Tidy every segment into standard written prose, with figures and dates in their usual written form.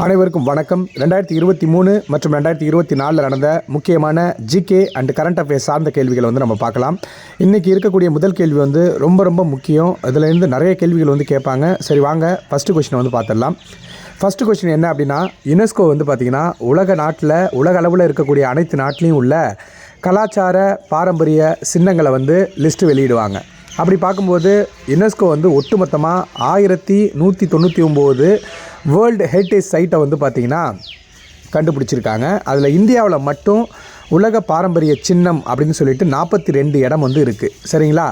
அனைவருக்கும் வணக்கம். 2023 மற்றும் 2024 நடந்த முக்கியமான ஜிகே அண்ட் கரண்ட் அஃபேர்ஸ் சார்ந்த கேள்விகளை நம்ம பார்க்கலாம். இன்றைக்கி இருக்கக்கூடிய முதல் கேள்வி ரொம்ப முக்கியம். இதிலேருந்து நிறைய கேள்விகள் கேட்பாங்க. சரி வாங்க ஃபஸ்ட்டு கொஸ்டினை பார்த்துடலாம். ஃபஸ்ட்டு கொஸ்டின் என்ன அப்படின்னா, யுனெஸ்கோ பார்த்திங்கன்னா உலக அளவில் இருக்கக்கூடிய அனைத்து நாட்டிலையும் உள்ள கலாச்சார பாரம்பரிய சின்னங்களை லிஸ்ட்டு வெளியிடுவாங்க. அப்படி பார்க்கும்போது யுனெஸ்கோ ஒட்டுமொத்தமாக 1199 வேர்ல்டு ஹெரிட்டேஜ் சைட்டை பார்த்திங்கன்னா கண்டுபிடிச்சிருக்காங்க. அதில் இந்தியாவில் மட்டும் உலக பாரம்பரிய சின்னம் அப்படின்னு சொல்லிட்டு 42 இடம் இருக்குது. சரிங்களா?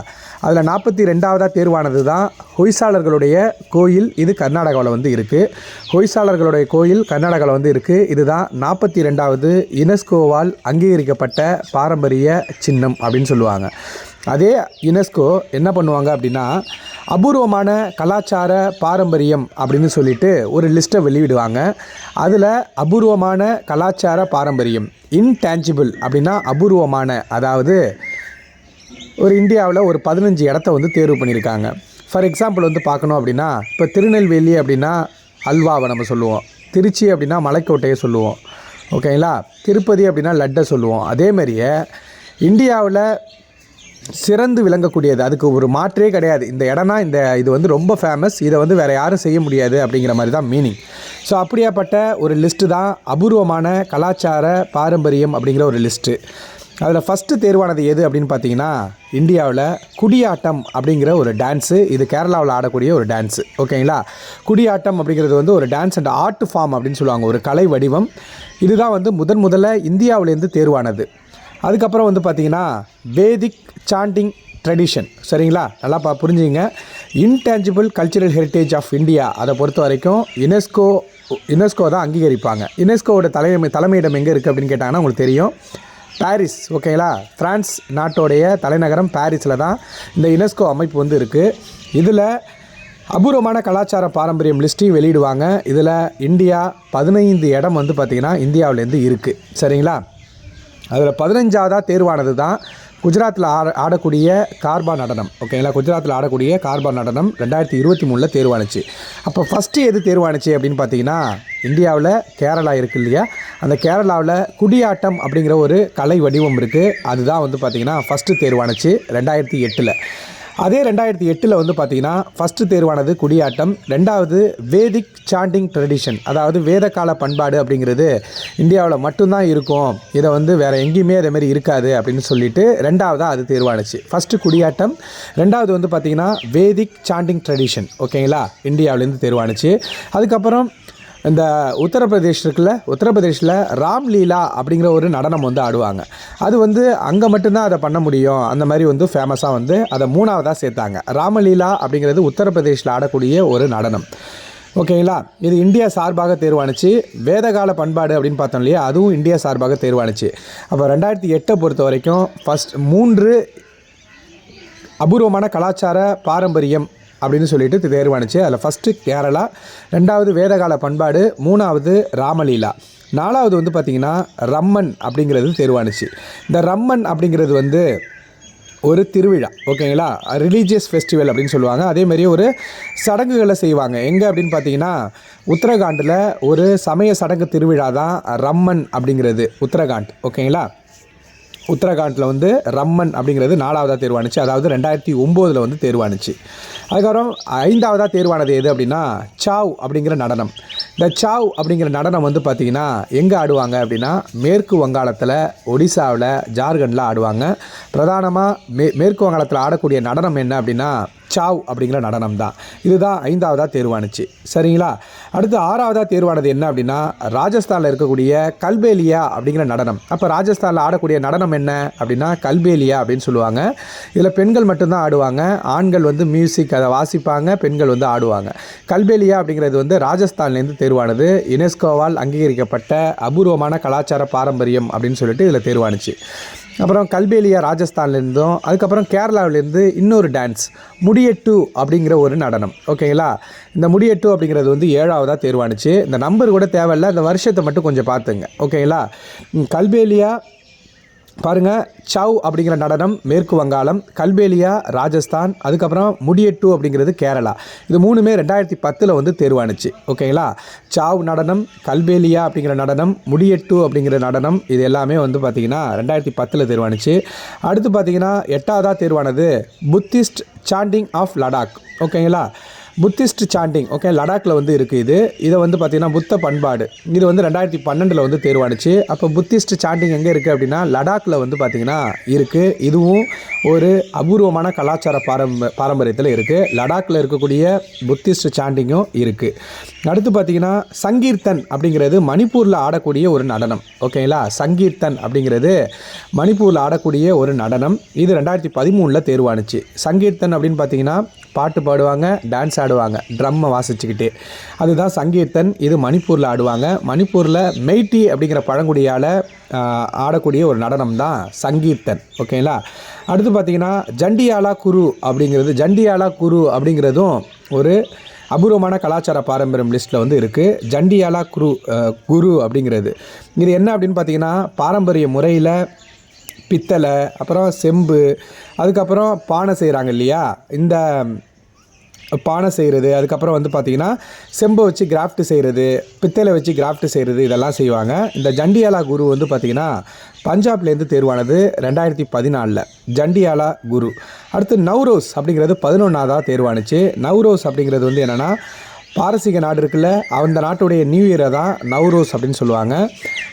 அதில் 42வது தேர்வானது தான் ஹொய்சாளர்களுடைய கோயில். இது கர்நாடகாவில் இருக்குது. ஹொய்சாளர்களுடைய கோயில் கர்நாடகாவில் இருக்குது. இதுதான் 42வது யுனெஸ்கோவால் அங்கீகரிக்கப்பட்ட பாரம்பரிய சின்னம் அப்படின்னு சொல்லுவாங்க. அதே யுனெஸ்கோ என்ன பண்ணுவாங்க அப்படின்னா, அபூர்வமான கலாச்சார பாரம்பரியம் அப்படின்னு சொல்லிட்டு ஒரு லிஸ்ட்டை வெளியிடுவாங்க. அதில் அபூர்வமான கலாச்சார பாரம்பரியம் இன்டேஞ்சிபிள் அப்படின்னா அபூர்வமான, அதாவது ஒரு இந்தியாவில் ஒரு 15 இடத்த தேர்வு பண்ணியிருக்காங்க. ஃபார் எக்ஸாம்பிள் பார்க்கணும் அப்படின்னா, இப்போ திருநெல்வேலி அப்படின்னா அல்வாவை நம்ம சொல்லுவோம், திருச்சி அப்படின்னா மலைக்கோட்டையை சொல்லுவோம், ஓகேங்களா, திருப்பதி அப்படின்னா லட்டை சொல்லுவோம். அதேமாரியே இந்தியாவில் சிறந்து விளங்கக்கூடியது, அதுக்கு ஒரு மாற்றே கிடையாது, இந்த இடம்னா இது ரொம்ப ஃபேமஸ், இதை வேறு யாரும் செய்ய முடியாது அப்படிங்கிற மாதிரி தான் மீனிங். ஸோ அப்படியாப்பட்ட ஒரு லிஸ்ட்டு தான் அபூர்வமான கலாச்சார பாரம்பரியம் அப்படிங்கிற ஒரு லிஸ்ட்டு. அதில் ஃபஸ்ட்டு தேர்வானது எது அப்படின்னு பார்த்தீங்கன்னா, இந்தியாவில் குடியாட்டம் அப்படிங்கிற ஒரு டான்ஸு. இது கேரளாவில் ஆடக்கூடிய ஒரு டான்ஸு, ஓகேங்களா. குடியாட்டம் அப்படிங்கிறது ஒரு டான்ஸ் அண்ட் ஆர்ட் ஃபார்ம் அப்படின்னு சொல்லுவாங்க, ஒரு கலை வடிவம். இதுதான் முதல்ல இந்தியாவிலேருந்து தேர்வானது. அதுக்கப்புறம் பார்த்திங்கன்னா வேதிக் சாண்டிங் ட்ரெடிஷன். சரிங்களா? நல்லா புரிஞ்சுங்க. Intangible cultural heritage of India அதை பொறுத்த வரைக்கும் யுனெஸ்கோ தான் அங்கீகரிப்பாங்க. யுனெஸ்கோவோட தலைமையிடம் எங்கே இருக்குது அப்படின்னு கேட்டாங்கன்னா உங்களுக்கு தெரியும், பாரிஸ், ஓகேங்களா. ஃப்ரான்ஸ் நாட்டோடைய தலைநகரம் பாரிஸில் தான் இந்த யுனெஸ்கோ அமைப்பு இருக்குது. இதில் அபூர்வமான கலாச்சார பாரம்பரியம் லிஸ்ட்டையும் வெளியிடுவாங்க. இதில் இந்தியா 15 இடம் பார்த்திங்கன்னா இந்தியாவிலேருந்து இருக்குது. சரிங்களா? அதில் 15வது தேர்வானது தான் குஜராத்தில் ஆடக்கூடிய கார்பா நடனம், ஓகேங்களா. குஜராத்தில் ஆடக்கூடிய கார்பா நடனம் 2023 தேர்வானுச்சு. அப்போ ஃபஸ்ட்டு எது தேர்வானுச்சு அப்படின்னு பார்த்தீங்கன்னா, இந்தியாவில் கேரளா இருக்குது இல்லையா, அந்த கேரளாவில் குடியாட்டம் அப்படிங்கிற ஒரு கலை வடிவம் இருக்குது. அதுதான் பார்த்திங்கன்னா ஃபஸ்ட்டு தேர்வானுச்சு 2008. அதே 2008 பார்த்திங்கன்னா ஃபஸ்ட்டு தேர்வானது குடியாட்டம். ரெண்டாவது வேதிக் சாண்டிங் ட்ரெடிஷன், அதாவது வேதகால பண்பாடு அப்படிங்கிறது இந்தியாவில் மட்டும்தான் இருக்கும், இதை வேறு எங்கேயுமே அதேமாதிரி இருக்காது அப்படின்னு சொல்லிட்டு ரெண்டாவதாக அது தேர்வானுச்சு. ஃபஸ்ட்டு குடியாட்டம், ரெண்டாவது பார்த்திங்கன்னா வேதிக் சாண்டிங் ட்ரெடிஷன், ஓகேங்களா, இந்தியாவிலேருந்து தேர்வானுச்சு. அதுக்கப்புறம் இந்த உத்தரப்பிரதேஷ் இருக்குல்ல, உத்தரப்பிரதேஷில் ராம்லீலா அப்படிங்கிற ஒரு நடனம் ஆடுவாங்க. அது அங்கே மட்டும்தான் அதை பண்ண முடியும், அந்த மாதிரி ஃபேமஸாக அதை 3வதாக சேர்த்தாங்க. ராமலீலா அப்படிங்கிறது உத்தரப்பிரதேஷில் ஆடக்கூடிய ஒரு நடனம், ஓகேங்களா. இது இந்தியா சார்பாக தேர்வானுச்சு. வேதகால பண்பாடு அப்படின்னு பார்த்தோம் இல்லையா, அதுவும் இந்தியா சார்பாக தேர்வானுச்சு. அப்போ 2008 பொறுத்த வரைக்கும் ஃபஸ்ட் 3 அபூர்வமான கலாச்சார பாரம்பரியம் அப்படின்னு சொல்லிட்டு தேர்வானுச்சு. அதில் ஃபஸ்ட்டு கேரளா, ரெண்டாவது வேதகால பண்பாடு, 3வது ராமலீலா, 4வது பார்த்திங்கன்னா ரம்மன் அப்படிங்கிறது தேர்வானுச்சு. இந்த ரம்மன் அப்படிங்கிறது ஒரு திருவிழா, ஓகேங்களா, ரிலீஜியஸ் ஃபெஸ்டிவல் அப்படின்னு சொல்லுவாங்க. அதேமாதிரி ஒரு சடங்குகளை செய்வாங்க. எங்கே அப்படின்னு பார்த்தீங்கன்னா உத்தரகாண்டில் ஒரு சமய சடங்கு திருவிழா தான் ரம்மன் அப்படிங்கிறது, உத்தரகாண்ட், ஓகேங்களா. உத்தரகாண்டில் ரம்மன் அப்படிங்கிறது 4வதாக தேர்வானுச்சு, அதாவது 2009 தேர்வானுச்சு. அதுக்கப்புறம் 5வதாக தேர்வானது எது அப்படின்னா சாவ் அப்படிங்கிற நடனம். இந்த சாவ் அப்படிங்கிற நடனம் பார்த்திங்கன்னா எங்கே ஆடுவாங்க அப்படின்னா மேற்கு வங்காளத்தில், ஒடிசாவில், ஜார்க்கண்டில் ஆடுவாங்க. பிரதானமாக மேற்கு வங்காளத்தில் ஆடக்கூடிய நடனம் என்ன அப்படின்னா சாவ் அப்படிங்கிற நடனம் தான். இதுதான் 5வதாக தேர்வானுச்சு. சரிங்களா? அடுத்து 6வதாக தேர்வானது என்ன அப்படின்னா ராஜஸ்தானில் இருக்கக்கூடிய கல்பேலியா அப்படிங்கிற நடனம். அப்போ ராஜஸ்தானில் ஆடக்கூடிய நடனம் என்ன அப்படின்னா கல்பேலியா அப்படின்னு சொல்லுவாங்க. இதில் பெண்கள் மட்டும்தான் ஆடுவாங்க, ஆண்கள் மியூசிக் அதை வாசிப்பாங்க, பெண்கள் ஆடுவாங்க. கல்பேலியா அப்படிங்கிறது ராஜஸ்தான்லேருந்து தேர்வானது. யுனெஸ்கோவால் அங்கீகரிக்கப்பட்ட அபூர்வமான கலாச்சார பாரம்பரியம் அப்படின்னு சொல்லிட்டு இதில் தேர்வானுச்சு. அப்புறம் கல்பேலியா ராஜஸ்தான்லேருந்தும், அதுக்கப்புறம் கேரளாவிலேருந்து இன்னொரு டான்ஸ் முடியெட்டு அப்படிங்கிற ஒரு நடனம், ஓகேங்களா. இந்த முடியெட்டு அப்படிங்கிறது 7வதாக தேர்வானுச்சு. இந்த நம்பர் கூட தேவையில்லை, இந்த வருஷத்தை மட்டும் கொஞ்சம் பார்த்துங்க, ஓகேங்களா. கல்பேலியா பாருங்கள், சவ் அப்படிங்கிற நடனம் மேற்கு வங்காளம், கல்பேலியா ராஜஸ்தான், அதுக்கப்புறம் முடியெட்டு அப்படிங்கிறது கேரளா. இது மூணுமே 2010 வந்து தேர்வானுச்சு. ஓகேங்களா? சாவ் நடனம், கல்பேலியா அப்படிங்கிற நடனம், முடியெட்டு அப்படிங்கிற நடனம், இது எல்லாமே வந்து பார்த்திங்கன்னா 2010 தேர்வானுச்சு. அடுத்து பார்த்திங்கன்னா 8ஆவதாக தேர்வானது புத்திஸ்ட் சாண்டிங் ஆஃப் லடாக். ஓகேங்களா? புத்திஸ்ட் சாண்டிங், ஓகே, லடாக்கில் வந்து இருக்குது. இதை வந்து பார்த்திங்கன்னா புத்த பண்பாடு, இது வந்து 2012 வந்து தேர்வானுச்சு. அப்போ புத்திஸ்ட் சாண்டிங் எங்கே இருக்குது அப்படின்னா லடாக்கில் வந்து பார்த்திங்கன்னா இருக்குது. இதுவும் ஒரு அபூர்வமான கலாச்சார பாரம்பரியத்தில் இருக்குது. லடாக்கில் இருக்கக்கூடிய புத்திஸ்ட் சாண்டிங்கும் இருக்குது. அடுத்து பார்த்திங்கன்னா சங்கீர்த்தன் அப்படிங்கிறது மணிப்பூரில் ஆடக்கூடிய ஒரு நடனம். ஓகேங்களா? சங்கீர்த்தன் அப்படிங்கிறது மணிப்பூரில் ஆடக்கூடிய ஒரு நடனம். இது 2013 தேர்வானுச்சு. சங்கீர்த்தன் அப்படின்னு பார்த்திங்கன்னா பாட்டு பாடுவாங்க, டான்ஸ் ஆடுவாங்க, ட்ரம்மை வாசிச்சுக்கிட்டு. அதுதான் சங்கீர்த்தன். இது மணிப்பூரில் ஆடுவாங்க. மணிப்பூரில் மெய்ட்டி அப்படிங்கிற பழங்குடியால் ஆடக்கூடிய ஒரு நடனம் தான் சங்கீர்த்தன். ஓகேங்களா? அடுத்து பார்த்திங்கன்னா ஜண்டியாலா குரு அப்படிங்கிறதும் ஒரு அபூர்வமான கலாச்சார பாரம்பரியம் லிஸ்ட்டில் வந்து இருக்குது. ஜண்டியாலா குரு அப்படிங்கிறது இது என்ன அப்படின்னு பார்த்திங்கன்னா பாரம்பரிய முறையில் பித்தளை, அப்புறம் செம்பு, அதுக்கப்புறம் பானை செய்கிறாங்க இல்லையா, இந்த பானை செய்கிறது, அதுக்கப்புறம் வந்து பார்த்திங்கன்னா செம்பை வச்சு கிராஃப்ட் செய்கிறது, பித்தளை வச்சு கிராஃப்ட் செய்கிறது, இதெல்லாம் செய்வாங்க. இந்த ஜண்டியாலா குரு வந்து பார்த்திங்கன்னா பஞ்சாப்லேருந்து தேர்வானது 2014 ஜண்டியாலா குரு. அடுத்து நவ்ரோஸ் அப்படிங்கிறது 11ஆவதாக தேர்வானுச்சு. நவ்ரோஸ் அப்படிங்கிறது வந்து என்னென்னா பாரசீக நாடு இருக்குல்ல, அந்த நாட்டுடைய நியூ இயரை தான் நவ்ரோஸ் அப்படின்னு சொல்லுவாங்க.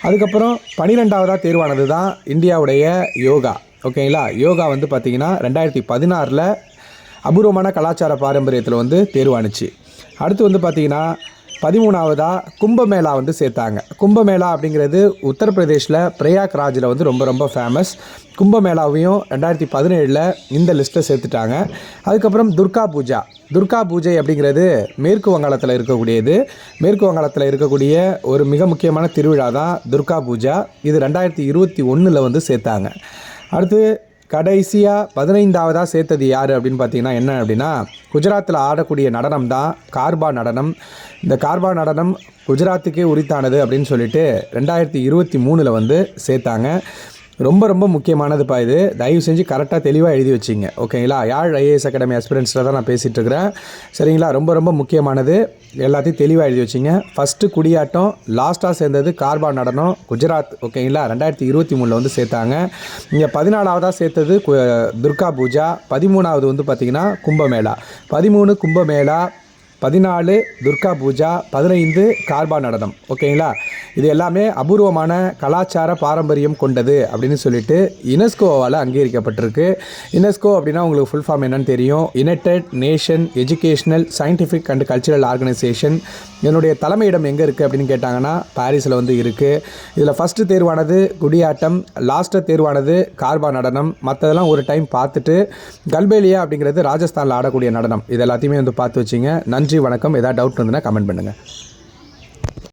அதுக்கப்புறம் 12ஆவதாக தேர்வானது தான் இந்தியாவுடைய யோகா. ஓகேங்களா? யோகா வந்து பார்த்திங்கன்னா 2016 அபூர்வமான கலாச்சார பாரம்பரியத்தில் வந்து தேர்வானுச்சு. அடுத்து வந்து பார்த்திங்கன்னா 13ஆவதாக கும்பமேளா வந்து சேர்த்தாங்க. கும்பமேளா அப்படிங்கிறது உத்தரப்பிரதேஷில் பிரயாக்ராஜில் வந்து ரொம்ப ரொம்ப ஃபேமஸ். கும்பமேளாவையும் 2017 இந்த லிஸ்ட்டில் சேர்த்துட்டாங்க. அதுக்கப்புறம் துர்கா பூஜை அப்படிங்கிறது மேற்கு வங்காளத்தில் இருக்கக்கூடியது. மேற்கு வங்காளத்தில் இருக்கக்கூடிய ஒரு மிக முக்கியமான திருவிழா தான் துர்கா பூஜா. இது 2021 வந்து சேர்த்தாங்க. அடுத்து கடைசியாக 15ஆவதாக சேர்த்தது யார் அப்படின்னு பார்த்தீங்கன்னா என்ன அப்படின்னா குஜராத்தில் ஆடக்கூடிய நடனம் தான் கார்பா நடனம். இந்த கார்பா நடனம் குஜராத்துக்கே உரித்தானது அப்படின்னு சொல்லிட்டு 2023 வந்து சேர்த்தாங்க. ரொம்ப ரொம்ப முக்கியமானதுப்பா இது. தயவு செஞ்சு கரெக்டாக தெளிவாக எழுதி வச்சிங்க. ஓகேங்களா? யாழ் ஐஏஎஸ் அகாடமி ஆஸ்பிரண்ட்ஸில் தான் நான் பேசிகிட்டு இருக்கிறேன். சரிங்களா? ரொம்ப ரொம்ப முக்கியமானது. எல்லாத்தையும் தெளிவாக எழுதி வச்சிங்க. ஃபஸ்ட்டு குடியாட்டம், லாஸ்ட்டாக சேர்ந்தது கார்பா நடனம், குஜராத். ஓகேங்களா? 2023 வந்து சேர்த்தாங்க. இங்கே 14ஆவதாக சேர்த்தது துர்கா பூஜா, 13ஆவது வந்து பார்த்திங்கன்னா கும்பமேளா, 13 கும்பமேளா, 14 துர்கா பூஜா, 15 கார்பா நடனம். ஓகேங்களா? இது எல்லாமே அபூர்வமான கலாச்சார பாரம்பரியம் கொண்டது அப்படின்னு சொல்லிட்டு யுனெஸ்கோவால் அங்கீகரிக்கப்பட்டிருக்கு. யுனெஸ்கோ அப்படின்னா உங்களுக்கு ஃபுல் ஃபார்ம் என்னன்னு தெரியும். United nation educational scientific and cultural organisation. இதனுடைய தலைமையிடம் எங்கே இருக்குது அப்படின்னு கேட்டாங்கன்னா பாரிஸில் வந்து இருக்குது. இதில் ஃபஸ்ட்டு தேர்வானது குடியாட்டம், லாஸ்ட்டு தேர்வானது கார்பா நடனம். மற்றதெல்லாம் ஒரு டைம் பார்த்துட்டு கல்பேலியா அப்படிங்கிறது ராஜஸ்தானில் ஆடக்கூடிய நடனம். இது எல்லாத்தையுமே வந்து பார்த்து வச்சிங்க. நன்றி, வணக்கம். ஏதாவது டவுட் இருந்ததுன்னா கமெண்ட் பண்ணுங்கள்.